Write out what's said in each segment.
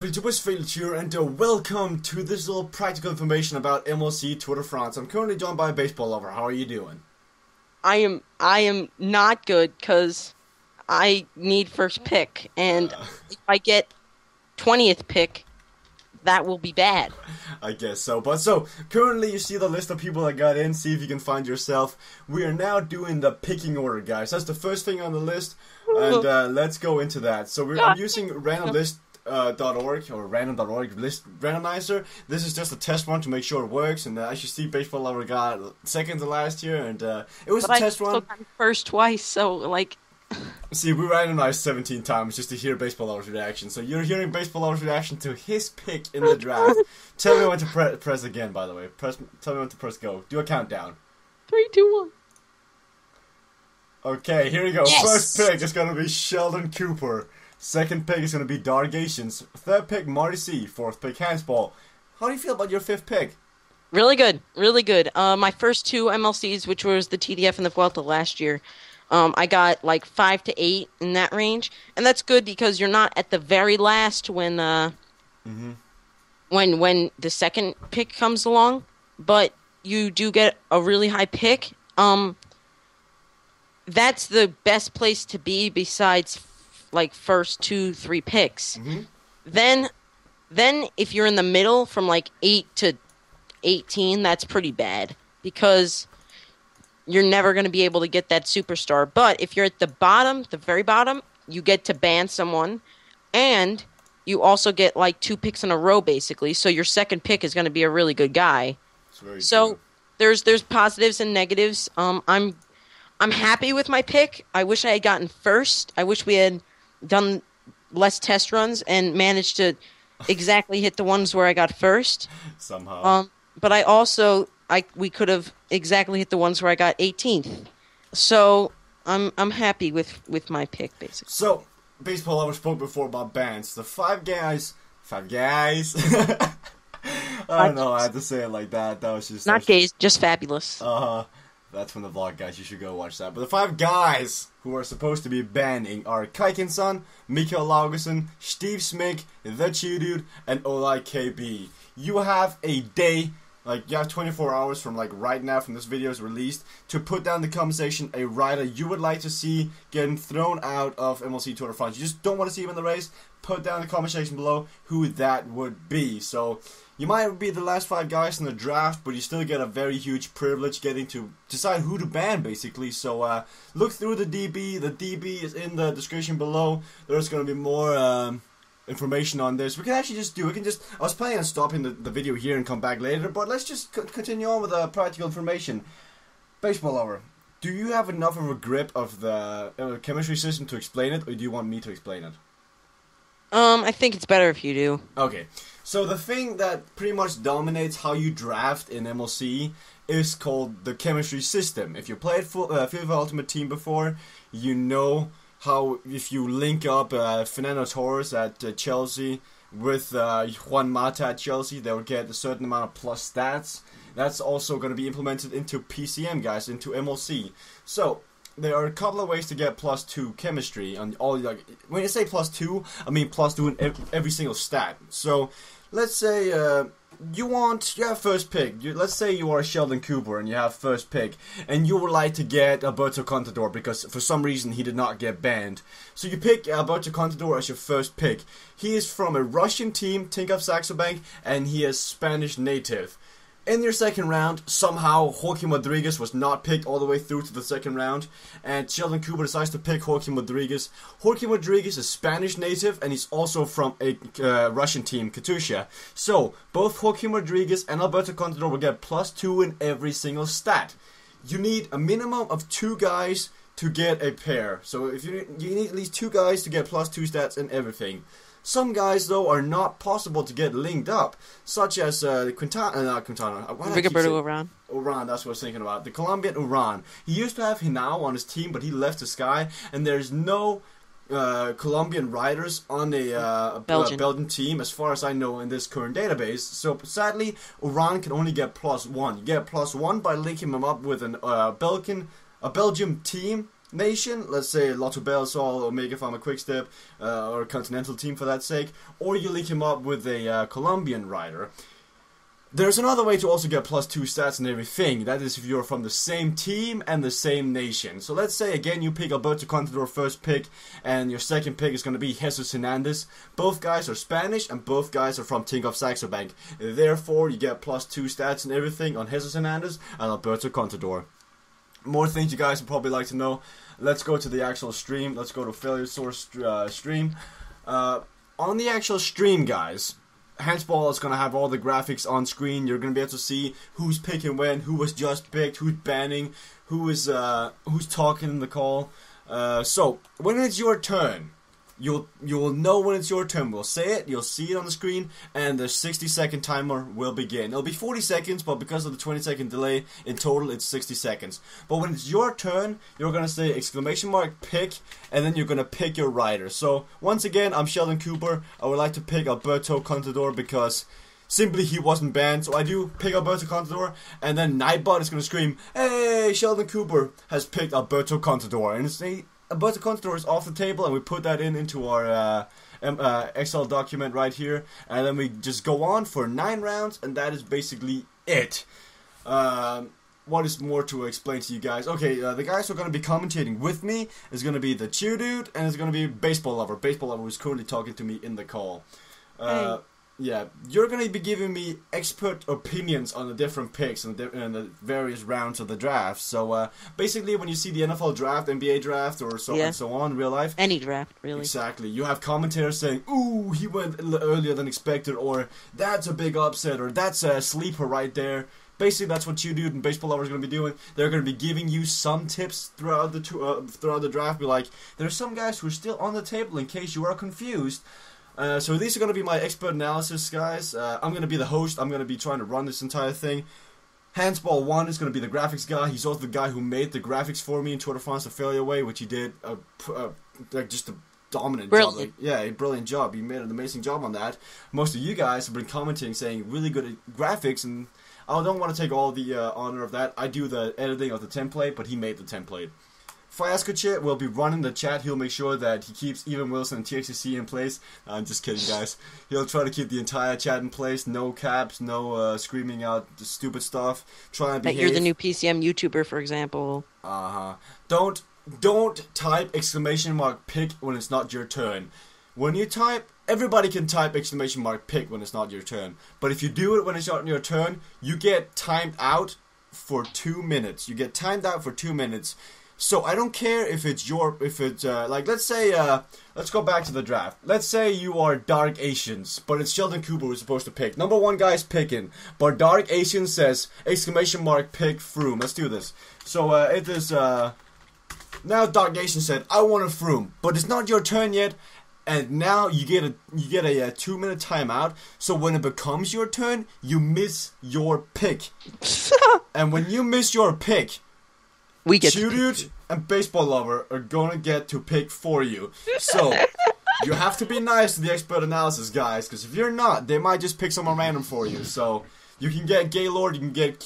YouTubers Felix here, and welcome to this little practical information about MLC Tour de France. I'm currently joined by a baseball lover. How are you doing? I am not good because I need first pick, and if I get 20th pick, that will be bad. I guess so. But currently you see the list of people that got in. See if you can find yourself. We are now doing the picking order, guys. That's the first thing on the list, and let's go into that. So I'm using randomlist.org or random.org list randomizer. This is just a test run to make sure it works, and as you see, baseball lover got second to last year, and it was a test run. Got first twice, so like. See, we randomized 17 times just to hear baseball lover's reaction. So you're hearing baseball lover's reaction to his pick in the draft. Tell me when to press again. By the way, tell me when to press go. Do a countdown. 3, 2, 1. Okay, here we go. Yes! First pick is gonna be Sheldon Cooper. Second pick is going to be Dargations. Third pick, Marty C. Fourth pick, Hansball. How do you feel about your fifth pick? Really good, really good. My first two MLCs, which was the TDF and the Vuelta last year, I got like 5 to 8 in that range, and that's good because you're not at the very last when when the second pick comes along, but you do get a really high pick. That's the best place to be besides like first 2, 3 picks. Then if you're in the middle from like 8 to 18, that's pretty bad because you're never going to be able to get that superstar. But if you're at the bottom, the very bottom, you get to ban someone, and you also get like 2 picks in a row basically. So your second pick is going to be a really good guy. So there's positives and negatives. I'm happy with my pick. I wish I had gotten first. I wish we had done less test runs and managed to exactly hit the ones where I got first. Somehow. But we could have exactly hit the ones where I got 18th. So I'm happy with my pick basically. So baseball lover spoke before about bans. The five guys. I don't know. I had to say it like that. That was just not gays, just fabulous. That's from the vlog, guys. You should go watch that. But the 5 guys who are supposed to be banning are Kaikinson, Mikael Laugesen, Steve Smig, The Chew Dude, and Olai KB. You have a day, like you have 24 hours from like right now from this video is released, to put down the conversation a rider you would like to see getting thrown out of MLC Tour de France. You just don't want to see him in the race. Put down the conversation below who that would be. So you might be the last 5 guys in the draft, but you still get a very huge privilege getting to decide who to ban, basically. So look through the DB. The DB is in the description below. There's going to be more information on this. We can actually I was planning on stopping the video here and come back later, but let's just continue on with the practical information. Baseball lover, do you have enough of a grip of the chemistry system to explain it, or do you want me to explain it? I think it's better if you do. Okay, so the thing that pretty much dominates how you draft in MLC is called the chemistry system. If you played FIFA Ultimate Team before, you know how if you link up Fernando Torres at Chelsea with Juan Mata at Chelsea, they will get a certain amount of plus stats. That's also going to be implemented into PCM, guys, into MLC. So there are a couple of ways to get +2 chemistry on all. Like when you say +2, I mean +2 in every single stat. So let's say you have first pick. Let's say you are Sheldon Cooper and you have first pick, and you would like to get Alberto Contador because for some reason he did not get banned. So you pick Alberto Contador as your first pick. He is from a Russian team, Tinkoff Saxo Bank, and he is Spanish native. In your second round, somehow Joaquin Rodriguez was not picked all the way through to the second round, and Sheldon Cooper decides to pick Joaquin Rodriguez. Joaquin Rodriguez is Spanish native, and he's also from a Russian team, Katusha. So, both Joaquin Rodriguez and Alberto Contador will get +2 in every single stat. You need a minimum of 2 guys to get a pair. So, if you need at least 2 guys to get +2 stats in everything. Some guys, though, are not possible to get linked up, such as Rigoberto Urán. Urán, that's what I was thinking about. The Colombian Urán. He used to have Hinao on his team, but he left the Sky, and there's no Colombian riders on a Belgian team, as far as I know, in this current database. So, sadly, Urán can only get +1. You get +1 by linking him up with a Belgian team nation, let's say Lotto Belisol, Omega Pharma Quickstep, or a Continental team for that sake, or you link him up with a Colombian rider. There's another way to also get +2 stats and everything. That is if you're from the same team and the same nation. So let's say again you pick Alberto Contador first pick, and your second pick is going to be Jesus Hernandez. Both guys are Spanish and both guys are from Tinkoff Saxo Bank. Therefore, you get +2 stats and everything on Jesus Hernandez and Alberto Contador. More things you guys would probably like to know. Let's go to the actual stream. Let's go to Failure Source stream. On the actual stream, guys, Handsball is going to have all the graphics on screen. You're going to be able to see who's picking when, who was just picked, who's banning, who's talking in the call. So when it's your turn, you'll know when it's your turn. We'll say it, you'll see it on the screen, and the 60-second timer will begin. It'll be 40 seconds, but because of the 20-second delay, in total it's 60 seconds. But when it's your turn, you're gonna say !pick, and then you're gonna pick your rider. So once again, I'm Sheldon Cooper. I would like to pick Alberto Contador because simply he wasn't banned. So I do pick Alberto Contador, and then Nightbot is gonna scream, "Hey, Sheldon Cooper has picked Alberto Contador," and it's Alberto Contador is off the table, and we put that into our Excel document right here, and then we just go on for 9 rounds, and that is basically it. What is more to explain to you guys? Okay, the guys who are going to be commentating with me is going to be the Chew Dude, and it's going to be Baseball Lover. Baseball Lover who's currently talking to me in the call. Hey. Yeah, you're going to be giving me expert opinions on the different picks and the various rounds of the draft. So basically, when you see the NFL draft, NBA draft, or so and so on in real life, any draft really. Exactly, you have commentators saying, "Ooh, he went earlier than expected," or "That's a big upset," or "That's a sleeper right there." Basically, that's what you dude and Baseball Lover is going to be doing. They're going to be giving you some tips throughout the draft. Be like, there's some guys who are still on the table in case you are confused. So these are going to be my expert analysis, guys. I'm going to be the host. I'm going to be trying to run this entire thing. Handsball 1 is going to be the graphics guy. He's also the guy who made the graphics for me in Tour de France the Failure Way, which he did just a dominant job. A brilliant job. He made an amazing job on that. Most of you guys have been commenting saying really good at graphics, and I don't want to take all the honor of that. I do the editing of the template, but he made the template. Fiascoche will be running the chat. He'll make sure that he keeps Even Wilson and TXCC in place. I'm just kidding, guys. He'll try to keep the entire chat in place. No caps, no screaming out the stupid stuff. Try and behave. That you're the new PCM YouTuber, for example. Don't type !pick when it's not your turn. When you type, everybody can type !pick when it's not your turn. But if you do it when it's not your turn, you get timed out for 2 minutes. You get timed out for 2 minutes. So I don't care if it's like, let's say, let's go back to the draft. Let's say you are Dark Asians, but it's Sheldon Cooper who's supposed to pick. Number 1 guy's picking, but Dark Asian says !pick Froome. Let's do this. So it is now Dark Asian said, "I want a Froome," but it's not your turn yet. And now you get a 2-minute timeout. So when it becomes your turn, you miss your pick. And when you miss your pick, we get Dude and Baseball Lover are gonna get to pick for you. So you have to be nice to the expert analysis guys, because if you're not, they might just pick someone random for you. So you can get Gaylord, you can get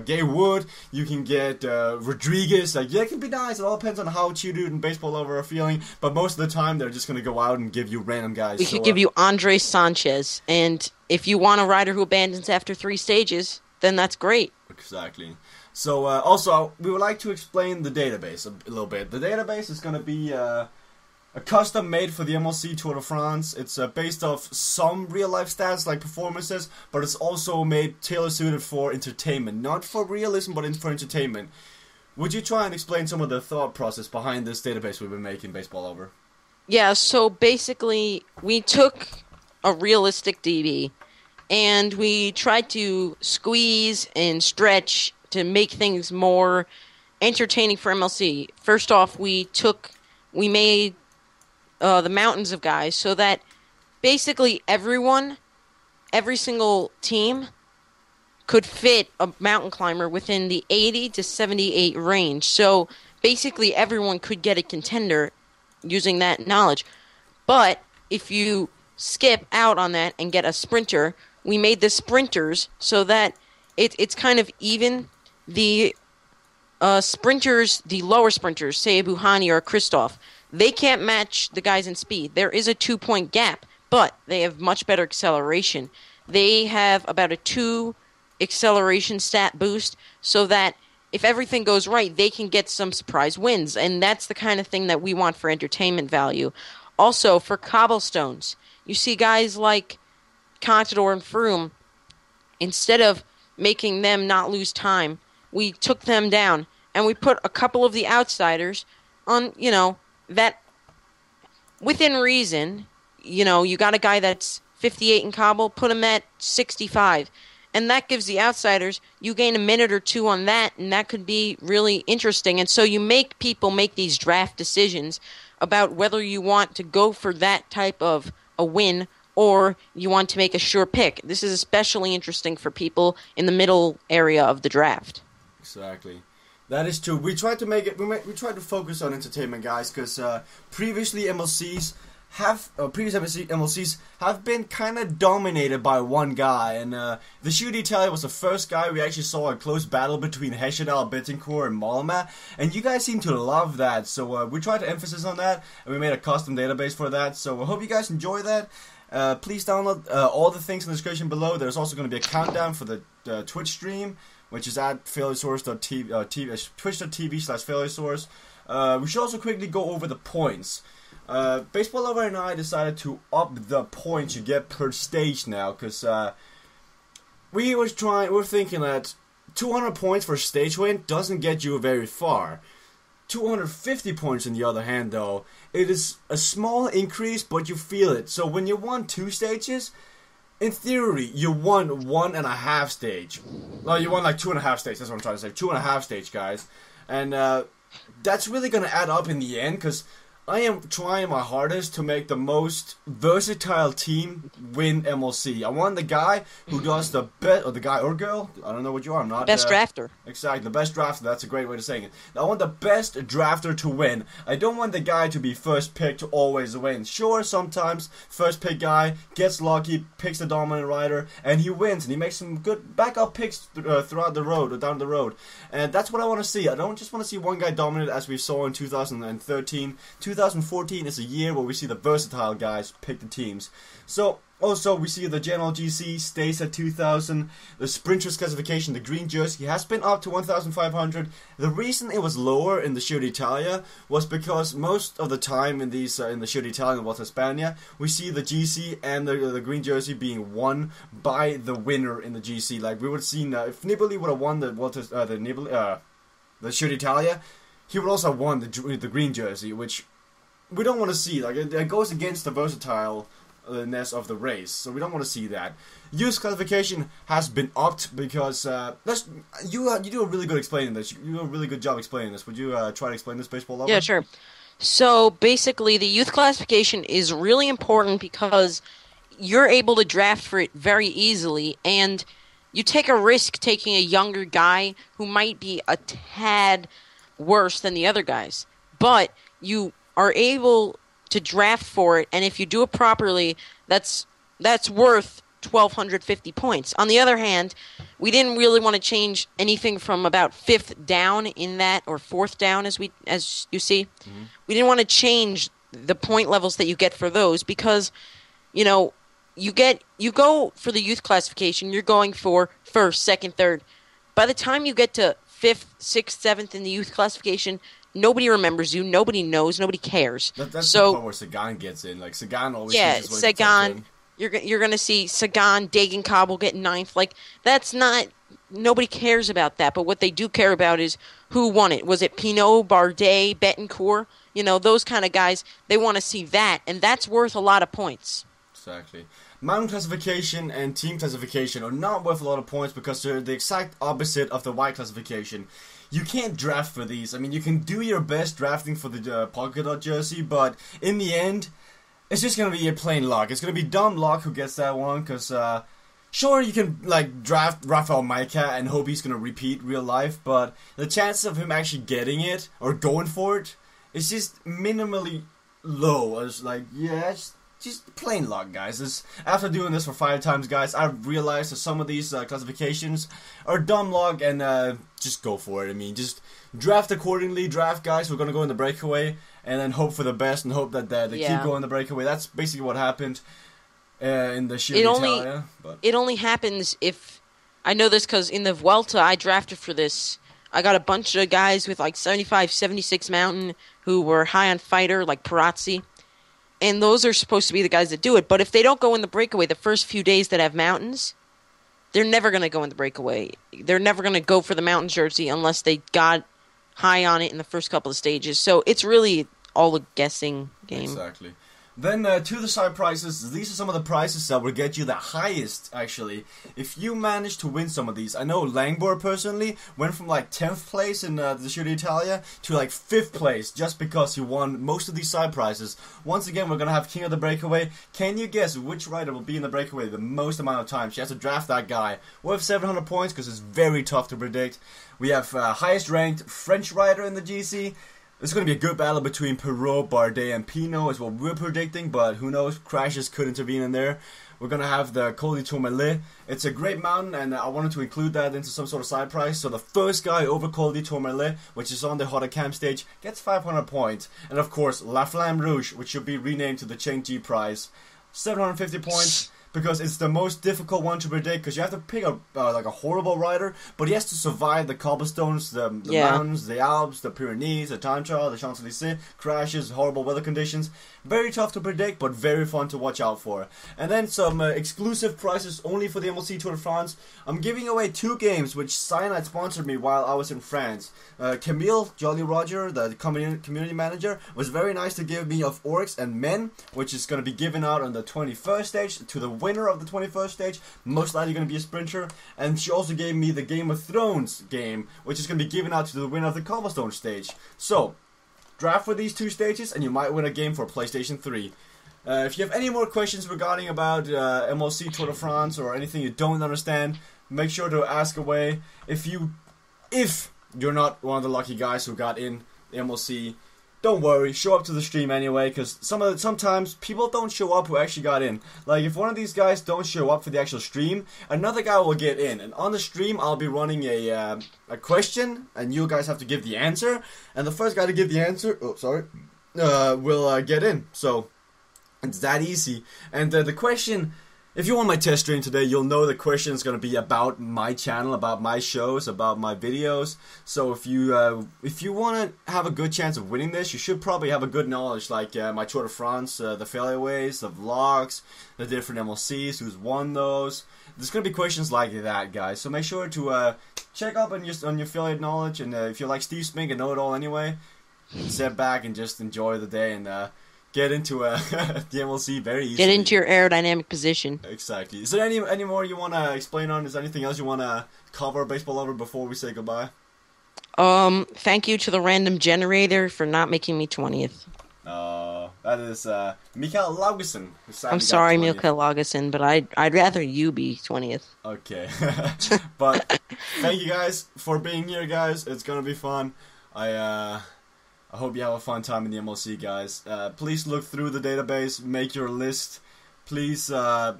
Gay Wood, you can get Rodriguez. Like, yeah, it can be nice. It all depends on how Dude and Baseball Lover are feeling. But most of the time, they're just gonna go out and give you random guys. We could give you Andres Sanchez, and if you want a rider who abandons after 3 stages, then that's great. Exactly. So, also, we would like to explain the database a little bit. The database is going to be a custom made for the MLC Tour de France. It's based off some real-life stats, like performances, but it's also made tailor-suited for entertainment. Not for realism, but for entertainment. Would you try and explain some of the thought process behind this database we've been making, Baseball Over? Yeah, so basically, we took a realistic DB, and we tried to squeeze and stretch to make things more entertaining for MLC. First off, we made the mountains of guys so that basically every single team could fit a mountain climber within the 80 to 78 range. So basically everyone could get a contender using that knowledge. But if you skip out on that and get a sprinter, we made the sprinters so that it's kind of even the sprinters, the lower sprinters, say a Buhani or a Christoph, they can't match the guys in speed. There is a 2-point gap, but they have much better acceleration. They have about a 2 acceleration stat boost, so that if everything goes right, they can get some surprise wins, and that's the kind of thing that we want for entertainment value. Also, for cobblestones, you see guys like Contador and Froome, instead of making them not lose time, we took them down, and we put a couple of the outsiders on, that within reason. You got a guy that's 58 in cobble, put him at 65. And that gives the outsiders, you gain a minute or two on that, and that could be really interesting. And so you make people make these draft decisions about whether you want to go for that type of a win or you want to make a sure pick. This is especially interesting for people in the middle area of the draft. Exactly. That is true. We tried to make it. We tried to focus on entertainment, guys, because previously previous MLCs have been kind of dominated by one guy, and the Giro d'Italia was the first guy we actually saw a close battle between Hesjedal, Bittencourt, and Mollema, and you guys seem to love that, so we tried to emphasize on that, and we made a custom database for that, so I hope you guys enjoy that. Please download all the things in the description below. There's also going to be a countdown for the Twitch stream, which is at twitch.tv/failuresource. We should also quickly go over the points. Baseball Lover and I decided to up the points you get per stage now, because we're thinking that 200 points for stage win doesn't get you very far. 250 points on the other hand, though, it is a small increase, but you feel it. So when you won 2 stages, in theory, you won 1.5 stage. Well, you won like 2.5 stages, that's what I'm trying to say. 2.5 stage, guys. And that's really going to add up in the end, because I am trying my hardest to make the most versatile team win MLC. I want the guy who does the best, or the guy or girl, I don't know what you are, I'm not... Best drafter. Exactly, the best drafter, that's a great way of saying it. I want the best drafter to win. I don't want the guy to be first pick to always win. Sure, sometimes first pick guy gets lucky, picks the dominant rider, and he wins, and he makes some good backup picks throughout the road, or down the road. And that's what I want to see. I don't just want to see one guy dominant as we saw in 2013. 2014 is a year where we see the versatile guys pick the teams. So, also, we see the general GC stays at 2,000. The sprinters classification, the green jersey, has been up to 1,500. The reason it was lower in the Giro d'Italia was because most of the time in these in the Giro d'Italia and Volta a España, we see the GC and the green jersey being won by the winner in the GC. Like we would have seen if Nibali would have won the Giro d'Italia, he would also have won the green jersey, which we don't want to see. Like it goes against the versatileness of the race, so we don't want to see that. Youth classification has been upped because you do a really good explaining this. You do a really good job explaining this. Would you try to explain this, Baseball Lover? Yeah, sure. So basically, the youth classification is really important because you're able to draft for it very easily, and you take a risk taking a younger guy who might be a tad worse than the other guys, but you are able to draft for it, and if you do it properly, that's worth 1,250 points. On the other hand, we didn't really want to change anything from about 5th down in that, or 4th down as you see. Mm-hmm. We didn't want to change the point levels that you get for those because, you go for the youth classification, you're going for 1st, 2nd, 3rd. By the time you get to 5th, 6th, 7th in the youth classification, nobody remembers you, nobody knows, nobody cares. That's the part where Sagan gets in. Like, Sagan always gets in. Yeah, Sagan, you're going to see Sagan, Dagan, Cobble get 9th. Like, that's not... Nobody cares about that, but what they do care about is who won it. Was it Pinot, Bardet, Bettencourt? Those kind of guys, they want to see that, and that's worth a lot of points. Exactly. Mountain classification and team classification are not worth a lot of points because they're the exact opposite of the white classification. You can't draft for these. I mean, you can do your best drafting for the polka dot jersey, but in the end, it's just going to be a plain luck. It's going to be dumb luck who gets that one, because, sure, you can, draft Rafael Majka and hope he's going to repeat real life, but the chances of him actually getting it, or going for it, is just minimally low. It's like, yeah, just plain luck, guys. After doing this for 5 times, guys, I've realized that some of these classifications are dumb luck, and just go for it. I mean, just draft accordingly. Draft guys who are going to go in the breakaway, and then hope for the best and hope that they keep going in the breakaway. That's basically what happened in the Giro d'Italia. It only happens if... I know this because in the Vuelta I drafted for this. I got a bunch of guys with like 75, 76 mountain who were high on fighter, like Perazzi. And those are supposed to be the guys that do it. But if they don't go in the breakaway the first few days that have mountains, they're never going to go in the breakaway. They're never going to go for the mountain jersey unless they got high on it in the first couple of stages. So it's really all a guessing game. Exactly. Then to the side prizes, these are some of the prizes that will get you the highest, actually. If you manage to win some of these, I know Langbor personally went from like 10th place in the Giro d'Italia to like 5th place just because he won most of these side prizes. Once again, we're going to have King of the Breakaway. Can you guess which rider will be in the breakaway the most amount of times? She has to draft that guy. We'll have 700 points because it's very tough to predict. We have highest ranked French rider in the GC. It's going to be a good battle between Perrault, Bardet, and Pinot is what we're predicting, but who knows, crashes could intervene in there. We're going to have the Col du Tourmalet. It's a great mountain, and I wanted to include that into some sort of side prize. So the first guy over Col du Tourmalet, which is on the Hotter Camp stage, gets 500 points. And of course, La Flamme Rouge, which should be renamed to the Cheng Ji prize, 750 points. Because it's the most difficult one to predict, because you have to pick like a horrible rider, but he has to survive the cobblestones, the mountains, the Alps, the Pyrenees, the time trial, the Champs-Élysées, crashes, horrible weather conditions. Very tough to predict, but very fun to watch out for. And then some exclusive prizes only for the MLC Tour de France. I'm giving away 2 games, which Cyanide sponsored me while I was in France. Camille, Jolly Roger, the community manager, was very nice to give me of Orcs and Men, which is going to be given out on the 21st stage to the winner of the 21st stage, most likely going to be a sprinter. And she also gave me the Game of Thrones game, which is going to be given out to the winner of the cobblestone stage. So draft for these 2 stages and you might win a game for PlayStation 3. If you have any more questions regarding about MLC Tour de France or anything you don't understand, make sure to ask away. If you're not one of the lucky guys who got in the MLC, don't worry, show up to the stream anyway, because sometimes people don't show up who actually got in. Like, if one of these guys don't show up for the actual stream, another guy will get in. And on the stream, I'll be running a question, and you guys have to give the answer. And the first guy to give the answer, will get in. So, it's that easy. And the question... If you want my test stream today, you'll know the question is going to be about my channel, about my shows, about my videos. So if you want to have a good chance of winning this, you should probably have a good knowledge, like my Tour de France, the failure ways, the vlogs, the different MLCs, who's won those. There's going to be questions like that, guys. So make sure to check up on your affiliate knowledge, and if you like Steve Smink and know it all anyway, sit back and just enjoy the day and get into the MLC very easily. Get into your aerodynamic position. Exactly. Is there any more you want to explain on? Is there anything else you want to cover, Baseball Lover, before we say goodbye? Thank you to the random generator for not making me 20th. That is Mikael Laugesen. I'm sorry, Mikael Laugesen, but I'd rather you be 20th. Okay. But thank you guys for being here, guys. It's gonna be fun. I hope you have a fun time in the MLC, guys. Please look through the database, make your list. Please have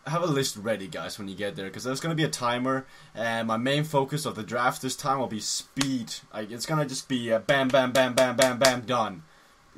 a list ready, guys, when you get there, because there's going to be a timer, and my main focus of the draft this time will be speed. It's going to just be bam, bam, bam, bam, bam, bam, done.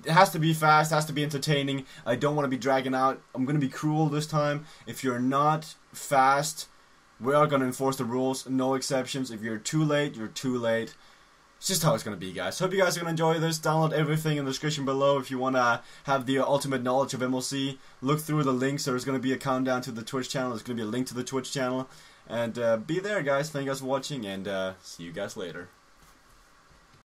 It has to be fast, has to be entertaining. I don't want to be dragging out. I'm going to be cruel this time. If you're not fast, we are going to enforce the rules, no exceptions. If you're too late, you're too late. It's just how it's going to be, guys. Hope you guys are going to enjoy this. Download everything in the description below if you want to have the ultimate knowledge of MLC. Look through the links. There's going to be a countdown to the Twitch channel. There's going to be a link to the Twitch channel. And be there, guys. Thank you guys for watching, and see you guys later.